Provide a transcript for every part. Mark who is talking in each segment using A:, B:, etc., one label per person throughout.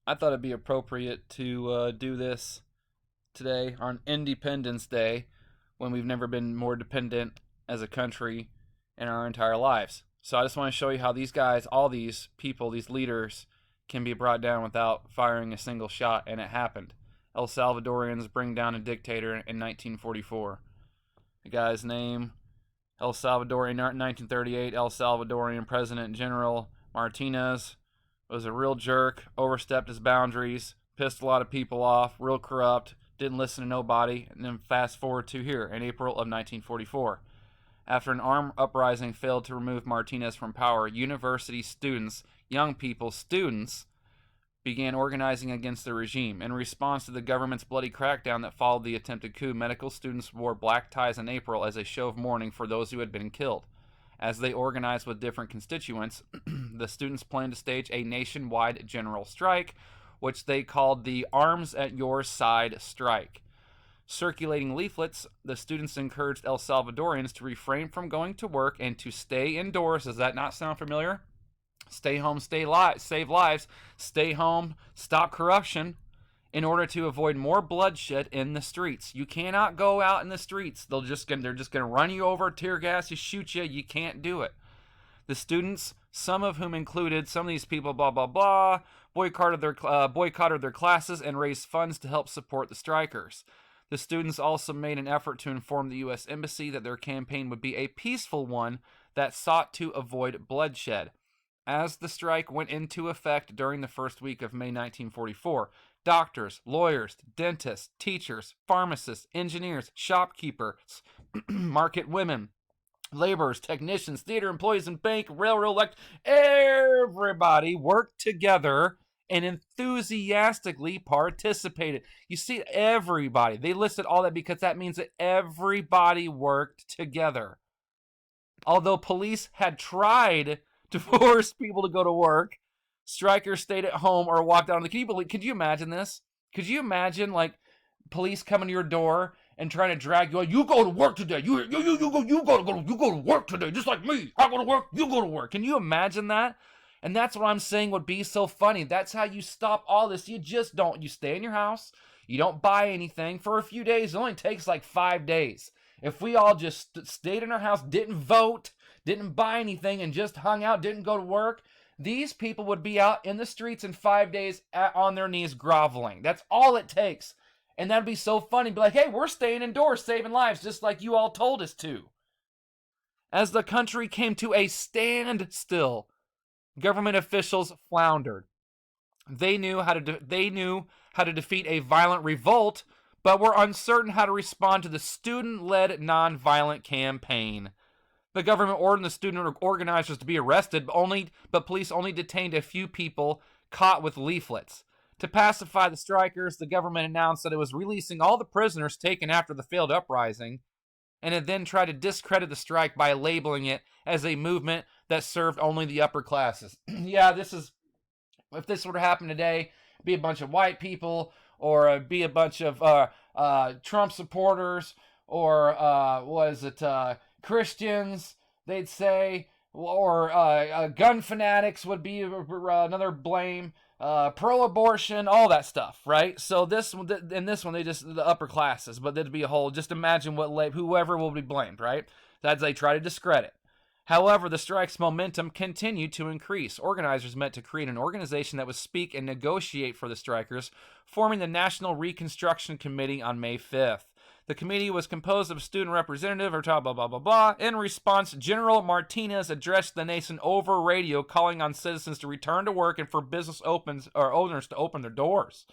A: I thought it'd be appropriate to do this today on Independence Day when we've never been more dependent as a country in our entire lives. So I just want to show you how these guys, all these people, these leaders, can be brought down without firing a single shot, and it happened. El Salvadorians bring down a dictator in 1944. The guy's name, El Salvador, in 1938, El Salvadorian President General Martinez was a real jerk, overstepped his boundaries, pissed a lot of people off, real corrupt, didn't listen to nobody, and then fast forward to here in April of 1944. After an armed uprising failed to remove Martinez from power, university students, young people, students, began organizing against the regime. In response to the government's bloody crackdown that followed the attempted coup, medical students wore black ties in April as a show of mourning for those who had been killed. As they organized with different constituents, the students planned to stage a nationwide general strike, which they called the Arms at Your Side strike. Circulating leaflets, the students encouraged El Salvadorians to refrain from going to work and to stay indoors. Does that not sound familiar? Stay home, save lives. Stay home, stop corruption, in order to avoid more bloodshed in the streets. You cannot go out in the streets. They're just going to run you over, tear gas you, shoot you. You can't do it. The students, some of whom included some of these people, blah blah blah, boycotted their classes and raised funds to help support the strikers. The students also made an effort to inform the U.S. Embassy that their campaign would be a peaceful one that sought to avoid bloodshed. As the strike went into effect during the first week of May 1944, doctors, lawyers, dentists, teachers, pharmacists, engineers, shopkeepers, market women, laborers, technicians, theater employees, and bank, railroad, everybody worked together and enthusiastically participated. You see, everybody. They listed all that because that means that everybody worked together. Although police had tried to force people to go to work, strikers stayed at home or walked out on the... Could you imagine this? Could you imagine, police coming to your door and trying to drag you out? You go to work today. You go to work today, just like me. I go to work, you go to work. Can you imagine that? And that's what I'm saying would be so funny. That's how you stop all this. You just don't. You stay in your house. You don't buy anything for a few days. It only takes 5 days. If we all just stayed in our house, didn't vote, didn't buy anything, and just hung out, didn't go to work, these people would be out in the streets in 5 days on their knees groveling. That's all it takes. And that'd be so funny. Be like, hey, we're staying indoors, saving lives, just like you all told us to. As the country came to a standstill, government officials floundered. They knew how to defeat a violent revolt, but were uncertain how to respond to the student-led nonviolent campaign. The government ordered the student organizers to be arrested, but police only detained a few people caught with leaflets. To pacify the strikers, the government announced that it was releasing all the prisoners taken after the failed uprising, and it then tried to discredit the strike by labeling it as a movement that served only the upper classes. Yeah, if this were to happen today, it'd be a bunch of white people, or it'd be a bunch of Trump supporters, or Christians, they'd say, or gun fanatics would be another blame, pro-abortion, all that stuff, right? So in this one, the upper classes, but there'd be a whole, just imagine whoever will be blamed, right? As they try to discredit. However, the strike's momentum continued to increase. Organizers met to create an organization that would speak and negotiate for the strikers, forming the National Reconstruction Committee on May 5th. The committee was composed of student representative or blah, blah, blah, blah. In response, General Martinez addressed the nation over radio, calling on citizens to return to work and for business owners to open their doors.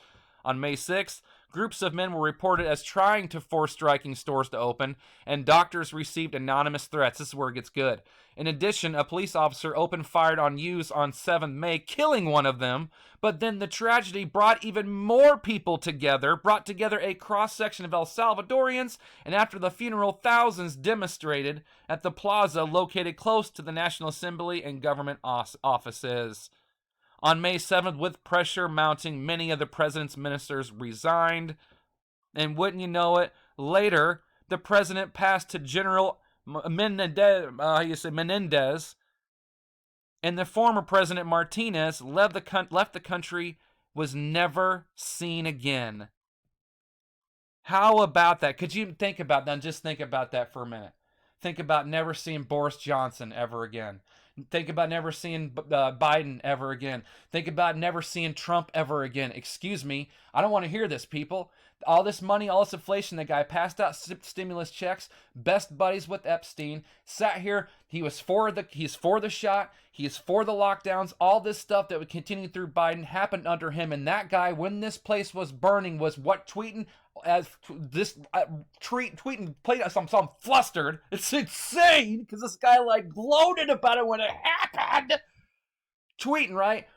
A: On May 6th, groups of men were reported as trying to force striking stores to open, and doctors received anonymous threats. This is where it gets good. In addition, a police officer opened fire on youths on 7th May, killing one of them, but then the tragedy brought even more people together, brought together a cross-section of El Salvadorians, and after the funeral, thousands demonstrated at the plaza located close to the National Assembly and government offices. On May 7th, with pressure mounting, many of the president's ministers resigned. And wouldn't you know it, later, the president passed to General Menendez, and the former President Martinez left the country was never seen again. How about that? Could you think about that? Just think about that for a minute. Think about never seeing Boris Johnson ever again. Think about never seeing Biden ever again. Think about never seeing Trump ever again. Excuse me. I don't want to hear this, people. All this money, all this inflation, the guy passed out stimulus checks, best buddies with Epstein, sat here, he's for the shot, he's for the lockdowns, all this stuff that would continue through Biden happened under him, and that guy, when this place was burning, was what, tweeting as this tweeting played us. I'm flustered. It's insane because this guy like gloated about it when it happened. Tweeting, right?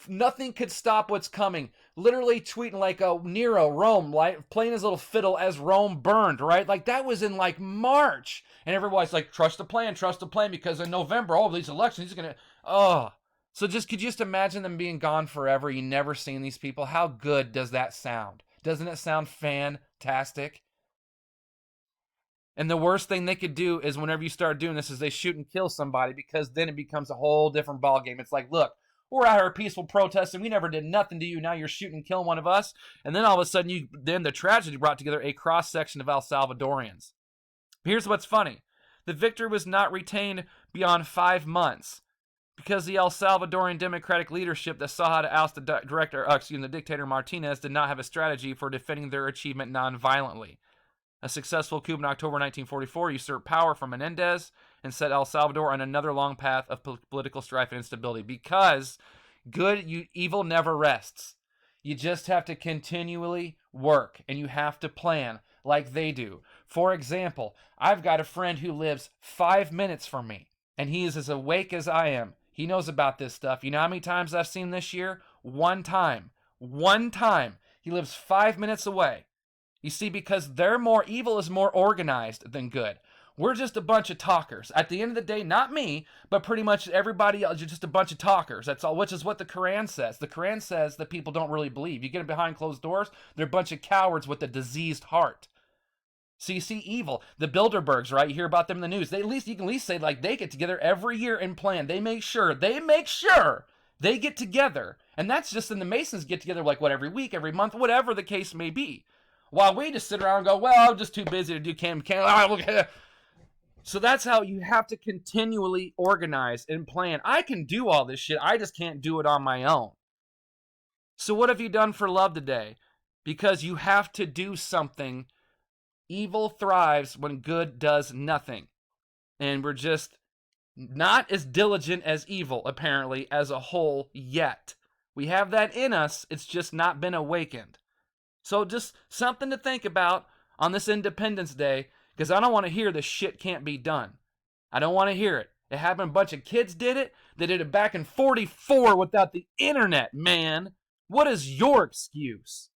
A: Nothing could stop what's coming. Literally tweeting like a Nero, Rome, like playing his little fiddle as Rome burned, right? Like that was in like March. And everybody's like, trust the plan, because in November, all of these elections, he's gonna, So could you just imagine them being gone forever? You never seen these people. How good does that sound? Doesn't it sound fantastic? And the worst thing they could do is whenever you start doing this is they shoot and kill somebody, because then it becomes a whole different ballgame. It's like, look, we're out here peaceful protesting. We never did nothing to you. Now you're shooting and killing one of us. And then all of a sudden, then the tragedy brought together a cross-section of El Salvadorians. Here's what's funny. The victory was not retained beyond 5 months because the El Salvadorian Democratic leadership that saw how to oust the dictator Martinez did not have a strategy for defending their achievement non-violently. A successful coup in October 1944 usurped power from Menendez and set El Salvador on another long path of political strife and instability. Because evil never rests. You just have to continually work, and you have to plan like they do. For example, I've got a friend who lives 5 minutes from me, and he is as awake as I am. He knows about this stuff. You know how many times I've seen this year? One time. He lives 5 minutes away. You see, because evil is more organized than good. We're just a bunch of talkers. At the end of the day, not me, but pretty much everybody else, you're just a bunch of talkers. That's all, which is what the Quran says. The Quran says that people don't really believe. You get behind closed doors, they're a bunch of cowards with a diseased heart. So you see evil. The Bilderbergs, right? You hear about them in the news. You can at least say like they get together every year and plan. They make sure they get together. And that's just in the Masons get together like what, every week, every month, whatever the case may be. While we just sit around and go, well, I'm just too busy to do camp. So that's how you have to continually organize and plan. I can do all this shit. I just can't do it on my own. So what have you done for love today? Because you have to do something. Evil thrives when good does nothing. And we're just not as diligent as evil, apparently, as a whole yet. We have that in us. It's just not been awakened. So just something to think about on this Independence Day, because I don't want to hear this shit can't be done. I don't want to hear it. It happened, a bunch of kids did it. They did it back in 44 without the internet, man. What is your excuse?